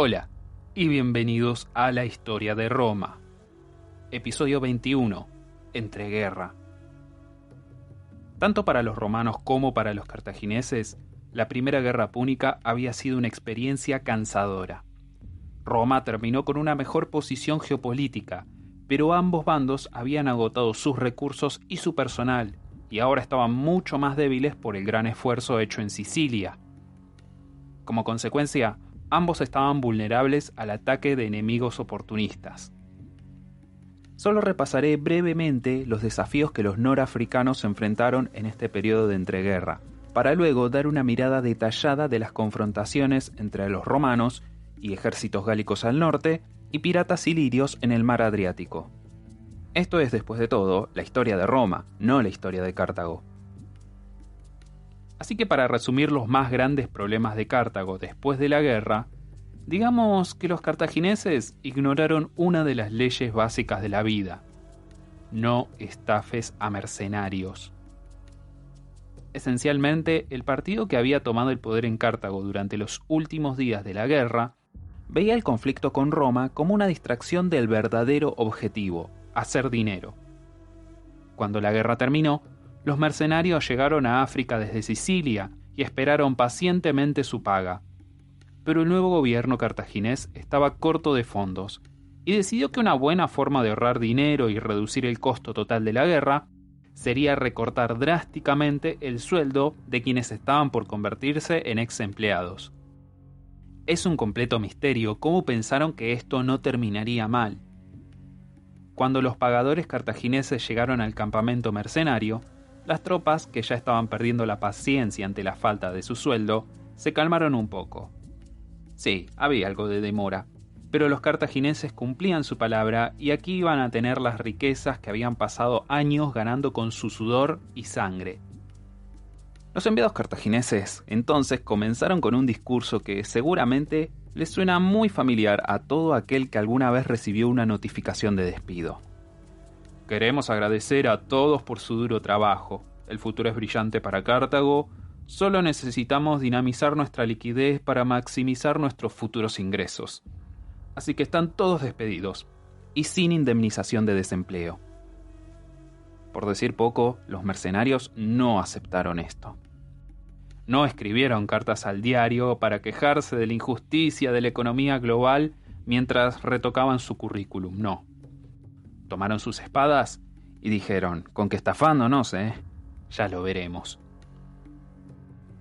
Hola y bienvenidos a la historia de Roma. Episodio 21. Entreguerra. Tanto para los romanos como para los cartagineses, la primera guerra púnica había sido una experiencia cansadora. Roma terminó con una mejor posición geopolítica, pero ambos bandos habían agotado sus recursos y su personal, y ahora estaban mucho más débiles por el gran esfuerzo hecho en Sicilia. Como consecuencia, ambos estaban vulnerables al ataque de enemigos oportunistas. Solo repasaré brevemente los desafíos que los norafricanos enfrentaron en este periodo de entreguerra, para luego dar una mirada detallada de las confrontaciones entre los romanos y ejércitos gálicos al norte y piratas ilirios en el mar Adriático. Esto es, después de todo, la historia de Roma, no la historia de Cartago. Así que para resumir los más grandes problemas de Cartago después de la guerra, digamos que los cartagineses ignoraron una de las leyes básicas de la vida: no estafes a mercenarios. Esencialmente, el partido que había tomado el poder en Cartago durante los últimos días de la guerra veía el conflicto con Roma como una distracción del verdadero objetivo: hacer dinero. Cuando la guerra terminó, los mercenarios llegaron a África desde Sicilia y esperaron pacientemente su paga. Pero el nuevo gobierno cartaginés estaba corto de fondos y decidió que una buena forma de ahorrar dinero y reducir el costo total de la guerra sería recortar drásticamente el sueldo de quienes estaban por convertirse en ex empleados. Es un completo misterio cómo pensaron que esto no terminaría mal. Cuando los pagadores cartagineses llegaron al campamento mercenario, las tropas, que ya estaban perdiendo la paciencia ante la falta de su sueldo, se calmaron un poco. Sí, había algo de demora, pero los cartagineses cumplían su palabra y aquí iban a tener las riquezas que habían pasado años ganando con su sudor y sangre. Los enviados cartagineses entonces comenzaron con un discurso que seguramente les suena muy familiar a todo aquel que alguna vez recibió una notificación de despido. Queremos agradecer a todos por su duro trabajo. El futuro es brillante para Cartago. Solo necesitamos dinamizar nuestra liquidez para maximizar nuestros futuros ingresos. Así que están todos despedidos y sin indemnización de desempleo. Por decir poco, los mercenarios no aceptaron esto. No escribieron cartas al diario para quejarse de la injusticia de la economía global mientras retocaban su currículum, no. Tomaron sus espadas y dijeron: con que estafándonos, ya lo veremos.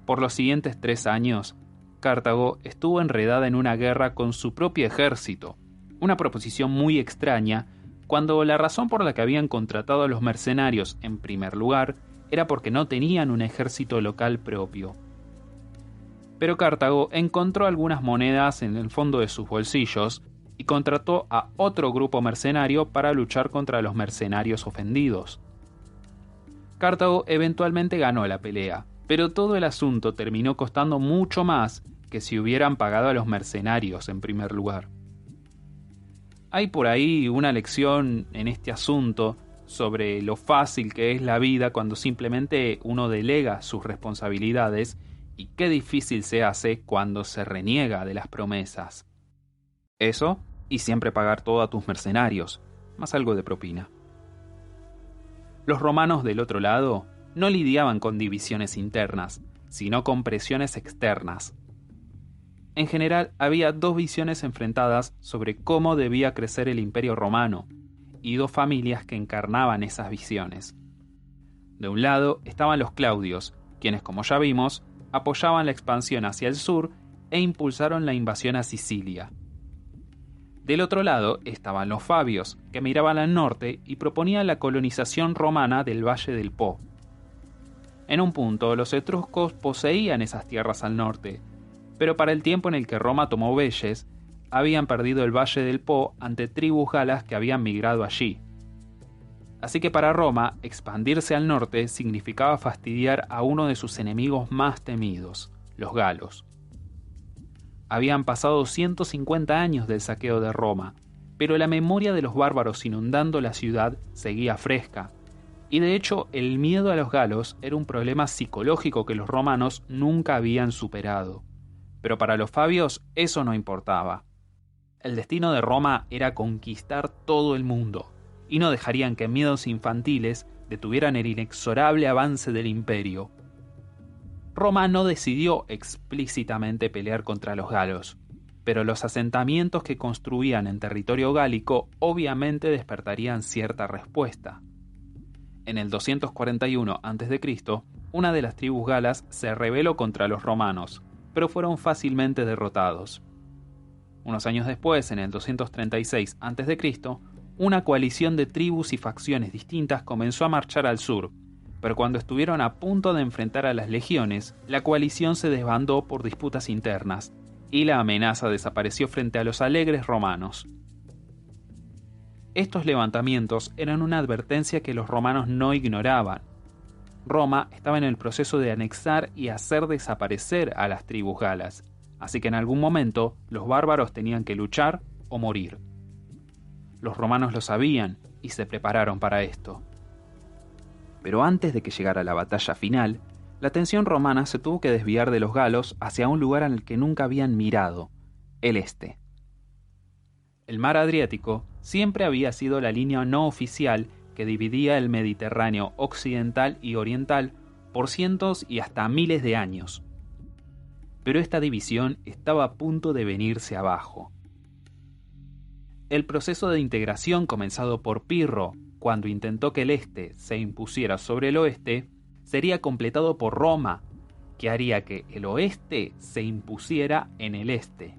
Por los siguientes 3 años, Cartago estuvo enredada en una guerra con su propio ejército, una proposición muy extraña, cuando la razón por la que habían contratado a los mercenarios en primer lugar era porque no tenían un ejército local propio. Pero Cartago encontró algunas monedas en el fondo de sus bolsillos y contrató a otro grupo mercenario para luchar contra los mercenarios ofendidos. Cartago eventualmente ganó la pelea, pero todo el asunto terminó costando mucho más que si hubieran pagado a los mercenarios en primer lugar. Hay por ahí una lección en este asunto sobre lo fácil que es la vida cuando simplemente uno delega sus responsabilidades y qué difícil se hace cuando se reniega de las promesas. Eso, y siempre pagar todo a tus mercenarios, más algo de propina. Los romanos del otro lado no lidiaban con divisiones internas, sino con presiones externas. En general, había 2 visiones enfrentadas sobre cómo debía crecer el imperio romano, y 2 familias que encarnaban esas visiones. De un lado estaban los Claudios, quienes, como ya vimos, apoyaban la expansión hacia el sur e impulsaron la invasión a Sicilia. Del otro lado estaban los Fabios, que miraban al norte y proponían la colonización romana del Valle del Po. En un punto, los etruscos poseían esas tierras al norte, pero para el tiempo en el que Roma tomó Velles, habían perdido el Valle del Po ante tribus galas que habían migrado allí. Así que para Roma, expandirse al norte significaba fastidiar a uno de sus enemigos más temidos, los galos. Habían pasado 150 años del saqueo de Roma, pero la memoria de los bárbaros inundando la ciudad seguía fresca, y de hecho el miedo a los galos era un problema psicológico que los romanos nunca habían superado. Pero para los Fabios eso no importaba. El destino de Roma era conquistar todo el mundo, y no dejarían que miedos infantiles detuvieran el inexorable avance del imperio. Roma no decidió explícitamente pelear contra los galos, pero los asentamientos que construían en territorio gálico obviamente despertarían cierta respuesta. En el 241 a.C., una de las tribus galas se rebeló contra los romanos, pero fueron fácilmente derrotados. Unos años después, en el 236 a.C., una coalición de tribus y facciones distintas comenzó a marchar al sur, pero cuando estuvieron a punto de enfrentar a las legiones, la coalición se desbandó por disputas internas, y la amenaza desapareció frente a los alegres romanos. Estos levantamientos eran una advertencia que los romanos no ignoraban. Roma estaba en el proceso de anexar y hacer desaparecer a las tribus galas, así que en algún momento los bárbaros tenían que luchar o morir. Los romanos lo sabían y se prepararon para esto. Pero antes de que llegara la batalla final, la atención romana se tuvo que desviar de los galos hacia un lugar al que nunca habían mirado, el este. El mar Adriático siempre había sido la línea no oficial que dividía el Mediterráneo occidental y oriental por cientos y hasta miles de años. Pero esta división estaba a punto de venirse abajo. El proceso de integración comenzado por Pirro, cuando intentó que el este se impusiera sobre el oeste, sería completado por Roma, que haría que el oeste se impusiera en el este.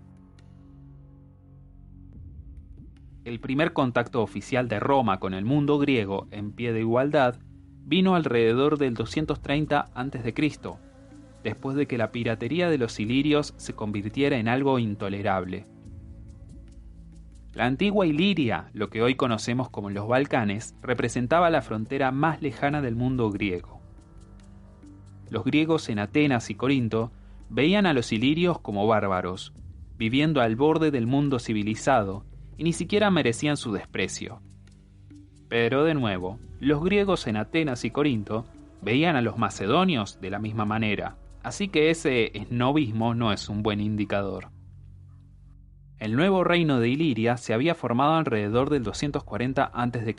El primer contacto oficial de Roma con el mundo griego en pie de igualdad vino alrededor del 230 a.C., después de que la piratería de los ilirios se convirtiera en algo intolerable. La antigua Iliria, lo que hoy conocemos como los Balcanes, representaba la frontera más lejana del mundo griego. Los griegos en Atenas y Corinto veían a los ilirios como bárbaros, viviendo al borde del mundo civilizado, y ni siquiera merecían su desprecio. Pero de nuevo, los griegos en Atenas y Corinto veían a los macedonios de la misma manera, así que ese esnobismo no es un buen indicador. El nuevo reino de Iliria se había formado alrededor del 240 a.C.,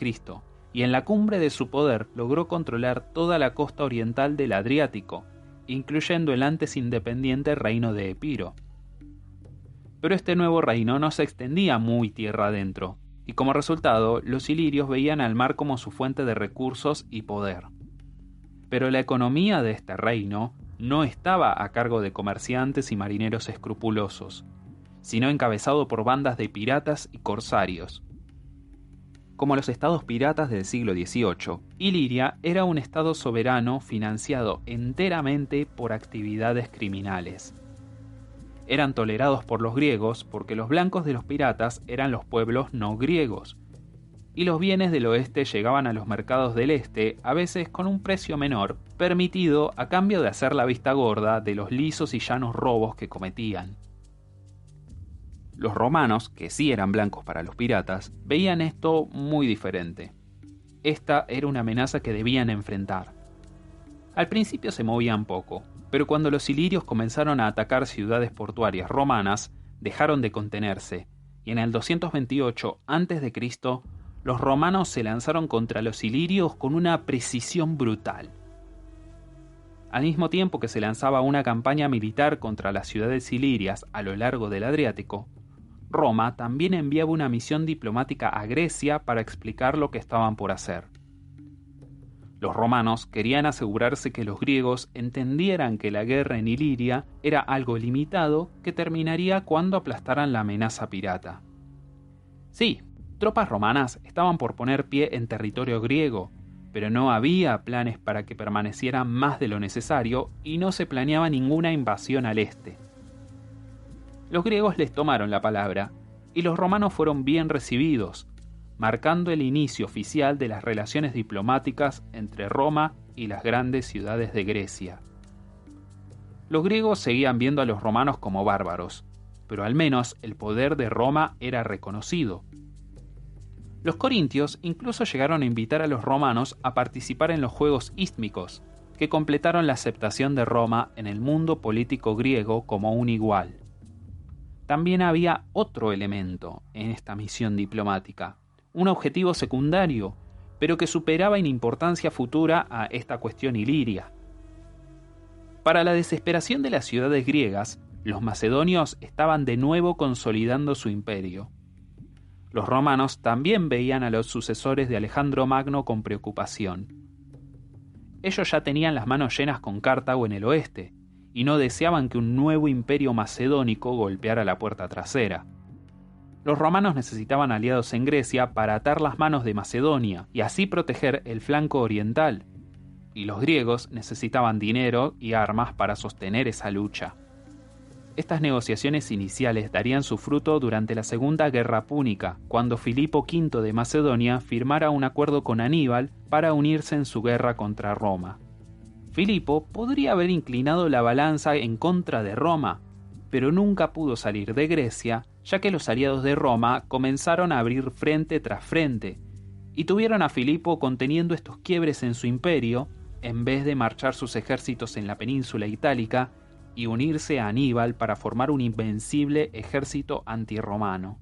y en la cumbre de su poder logró controlar toda la costa oriental del Adriático, incluyendo el antes independiente reino de Epiro. Pero este nuevo reino no se extendía muy tierra adentro, y como resultado, los ilirios veían al mar como su fuente de recursos y poder. Pero la economía de este reino no estaba a cargo de comerciantes y marineros escrupulosos, sino encabezado por bandas de piratas y corsarios. Como los estados piratas del siglo XVIII, Iliria era un estado soberano financiado enteramente por actividades criminales. Eran tolerados por los griegos porque los blancos de los piratas eran los pueblos no griegos, y los bienes del oeste llegaban a los mercados del este a veces con un precio menor, permitido a cambio de hacer la vista gorda de los lisos y llanos robos que cometían. Los romanos, que sí eran blancos para los piratas, veían esto muy diferente. Esta era una amenaza que debían enfrentar. Al principio se movían poco, pero cuando los ilirios comenzaron a atacar ciudades portuarias romanas, dejaron de contenerse, y en el 228 a.C., los romanos se lanzaron contra los ilirios con una precisión brutal. Al mismo tiempo que se lanzaba una campaña militar contra las ciudades ilirias a lo largo del Adriático, Roma también enviaba una misión diplomática a Grecia para explicar lo que estaban por hacer. Los romanos querían asegurarse que los griegos entendieran que la guerra en Iliria era algo limitado que terminaría cuando aplastaran la amenaza pirata. Sí, tropas romanas estaban por poner pie en territorio griego, pero no había planes para que permanecieran más de lo necesario y no se planeaba ninguna invasión al este. Los griegos les tomaron la palabra, y los romanos fueron bien recibidos, marcando el inicio oficial de las relaciones diplomáticas entre Roma y las grandes ciudades de Grecia. Los griegos seguían viendo a los romanos como bárbaros, pero al menos el poder de Roma era reconocido. Los corintios incluso llegaron a invitar a los romanos a participar en los Juegos Ístmicos, que completaron la aceptación de Roma en el mundo político griego como un igual. también había otro elemento en esta misión diplomática, un objetivo secundario, pero que superaba en importancia futura a esta cuestión iliria. Para la desesperación de las ciudades griegas, los macedonios estaban de nuevo consolidando su imperio. Los romanos también veían a los sucesores de Alejandro Magno con preocupación. Ellos ya tenían las manos llenas con Cartago en el oeste, y no deseaban que un nuevo imperio macedónico golpeara la puerta trasera. Los romanos necesitaban aliados en Grecia para atar las manos de Macedonia y así proteger el flanco oriental, y los griegos necesitaban dinero y armas para sostener esa lucha. Estas negociaciones iniciales darían su fruto durante la Segunda Guerra Púnica, cuando Filipo V de Macedonia firmara un acuerdo con Aníbal para unirse en su guerra contra Roma. Filipo podría haber inclinado la balanza en contra de Roma, pero nunca pudo salir de Grecia, ya que los aliados de Roma comenzaron a abrir frente tras frente, y tuvieron a Filipo conteniendo estos quiebres en su imperio, en vez de marchar sus ejércitos en la península itálica y unirse a Aníbal para formar un invencible ejército antirromano.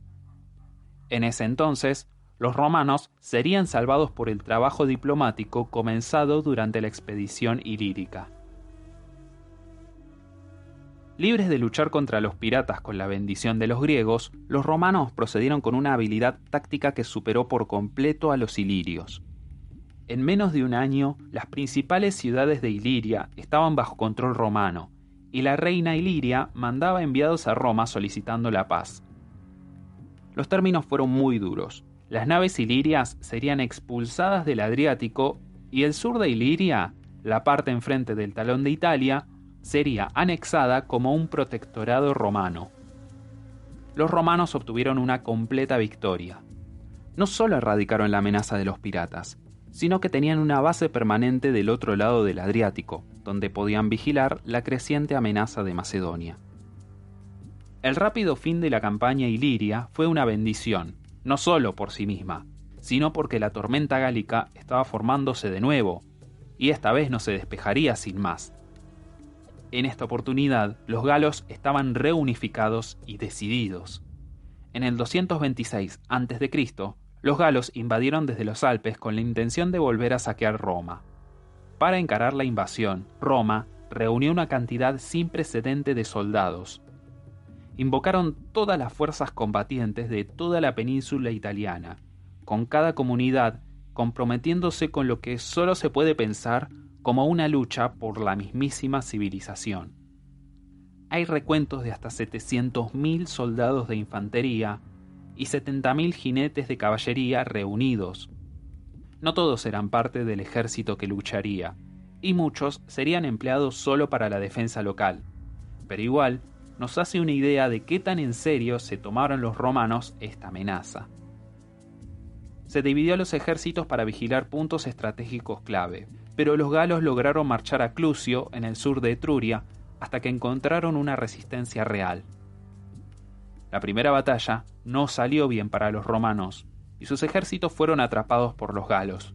En ese entonces, los romanos serían salvados por el trabajo diplomático comenzado durante la expedición ilírica. Libres de luchar contra los piratas con la bendición de los griegos, los romanos procedieron con una habilidad táctica que superó por completo a los ilirios. En menos de un año, las principales ciudades de Iliria estaban bajo control romano, y la reina iliria mandaba enviados a Roma solicitando la paz. Los términos fueron muy duros. Las naves ilirias serían expulsadas del Adriático y el sur de Iliria, la parte enfrente del talón de Italia, sería anexada como un protectorado romano. Los romanos obtuvieron una completa victoria. No solo erradicaron la amenaza de los piratas, sino que tenían una base permanente del otro lado del Adriático, donde podían vigilar la creciente amenaza de Macedonia. El rápido fin de la campaña iliria fue una bendición, no solo por sí misma, sino porque la tormenta gálica estaba formándose de nuevo, y esta vez no se despejaría sin más. En esta oportunidad, los galos estaban reunificados y decididos. En el 226 a.C., los galos invadieron desde los Alpes con la intención de volver a saquear Roma. Para encarar la invasión, Roma reunió una cantidad sin precedente de soldados. Invocaron todas las fuerzas combatientes de toda la península italiana, con cada comunidad comprometiéndose con lo que solo se puede pensar como una lucha por la mismísima civilización. Hay recuentos de hasta 700.000 soldados de infantería y 70.000 jinetes de caballería reunidos. No todos eran parte del ejército que lucharía, y muchos serían empleados solo para la defensa local, pero igual nos hace una idea de qué tan en serio se tomaron los romanos esta amenaza. Se dividió a los ejércitos para vigilar puntos estratégicos clave, pero los galos lograron marchar a Clusio, en el sur de Etruria, hasta que encontraron una resistencia real. La primera batalla no salió bien para los romanos, y sus ejércitos fueron atrapados por los galos.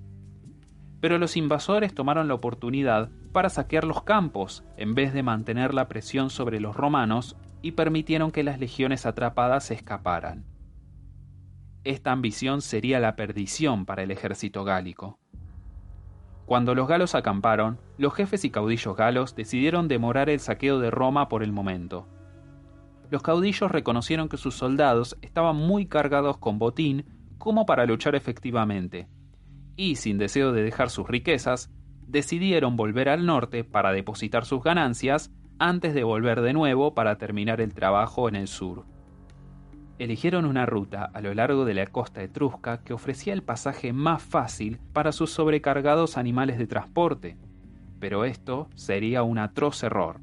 Pero los invasores tomaron la oportunidad para saquear los campos, en vez de mantener la presión sobre los romanos, y permitieron que las legiones atrapadas se escaparan. Esta ambición sería la perdición para el ejército gálico. Cuando los galos acamparon, los jefes y caudillos galos decidieron demorar el saqueo de Roma por el momento. Los caudillos reconocieron que sus soldados estaban muy cargados con botín como para luchar efectivamente, y sin deseo de dejar sus riquezas, decidieron volver al norte para depositar sus ganancias antes de volver de nuevo para terminar el trabajo en el sur. Eligieron una ruta a lo largo de la costa etrusca que ofrecía el pasaje más fácil para sus sobrecargados animales de transporte, pero esto sería un atroz error.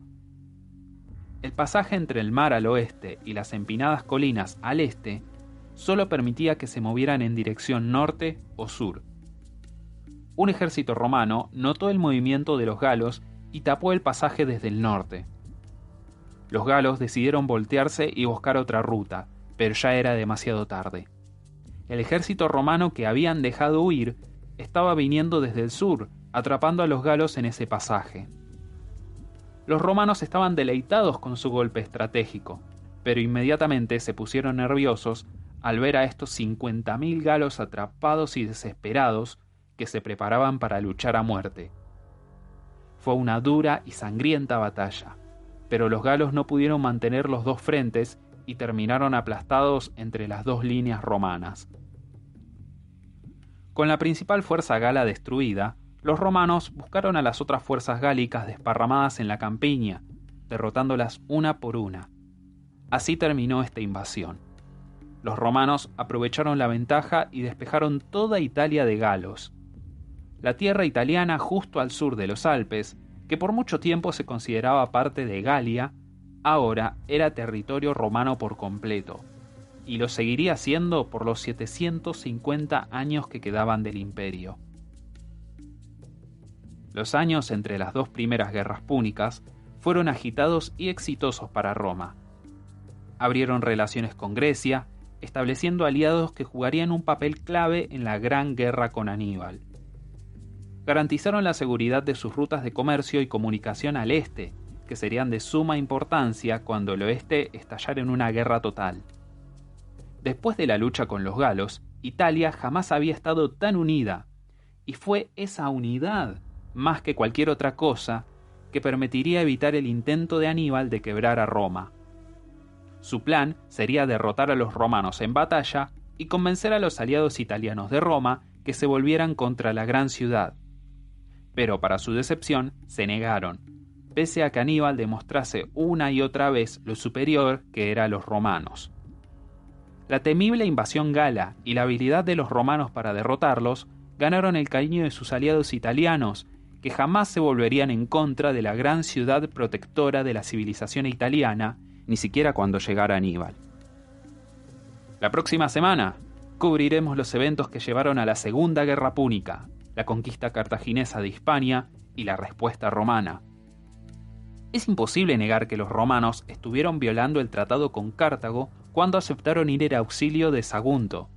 El pasaje entre el mar al oeste y las empinadas colinas al este solo permitía que se movieran en dirección norte o sur. Un ejército romano notó el movimiento de los galos y tapó el pasaje desde el norte. Los galos decidieron voltearse y buscar otra ruta, pero ya era demasiado tarde. El ejército romano que habían dejado huir estaba viniendo desde el sur, atrapando a los galos en ese pasaje. Los romanos estaban deleitados con su golpe estratégico, pero inmediatamente se pusieron nerviosos al ver a estos 50.000 galos atrapados y desesperados que se preparaban para luchar a muerte. Fue una dura y sangrienta batalla, pero los galos no pudieron mantener los dos frentes y terminaron aplastados entre las dos líneas romanas. Con la principal fuerza gala destruida, los romanos buscaron a las otras fuerzas gálicas desparramadas en la campiña, derrotándolas una por una. Así terminó esta invasión. Los romanos aprovecharon la ventaja y despejaron toda Italia de galos. La tierra italiana justo al sur de los Alpes, que por mucho tiempo se consideraba parte de Galia, ahora era territorio romano por completo, y lo seguiría siendo por los 750 años que quedaban del imperio. Los años entre las dos primeras guerras púnicas fueron agitados y exitosos para Roma. Abrieron relaciones con Grecia, estableciendo aliados que jugarían un papel clave en la gran guerra con Aníbal. Garantizaron la seguridad de sus rutas de comercio y comunicación al este, que serían de suma importancia cuando el oeste estallara en una guerra total. Después de la lucha con los galos, Italia jamás había estado tan unida, y fue esa unidad, más que cualquier otra cosa, que permitiría evitar el intento de Aníbal de quebrar a Roma. Su plan sería derrotar a los romanos en batalla y convencer a los aliados italianos de Roma que se volvieran contra la gran ciudad. Pero para su decepción, se negaron, pese a que Aníbal demostrase una y otra vez lo superior que eran los romanos. La temible invasión gala y la habilidad de los romanos para derrotarlos ganaron el cariño de sus aliados italianos, que jamás se volverían en contra de la gran ciudad protectora de la civilización italiana, ni siquiera cuando llegara Aníbal. La próxima semana cubriremos los eventos que llevaron a la Segunda Guerra Púnica, la conquista cartaginesa de Hispania y la respuesta romana. Es imposible negar que los romanos estuvieron violando el tratado con Cartago cuando aceptaron ir en auxilio de Sagunto,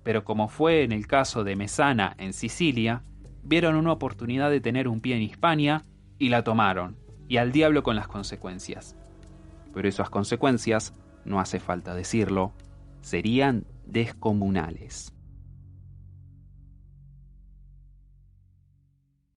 pero como fue en el caso de Mesana en Sicilia, vieron una oportunidad de tener un pie en Hispania y la tomaron, y al diablo con las consecuencias. Pero esas consecuencias, no hace falta decirlo, serían descomunales.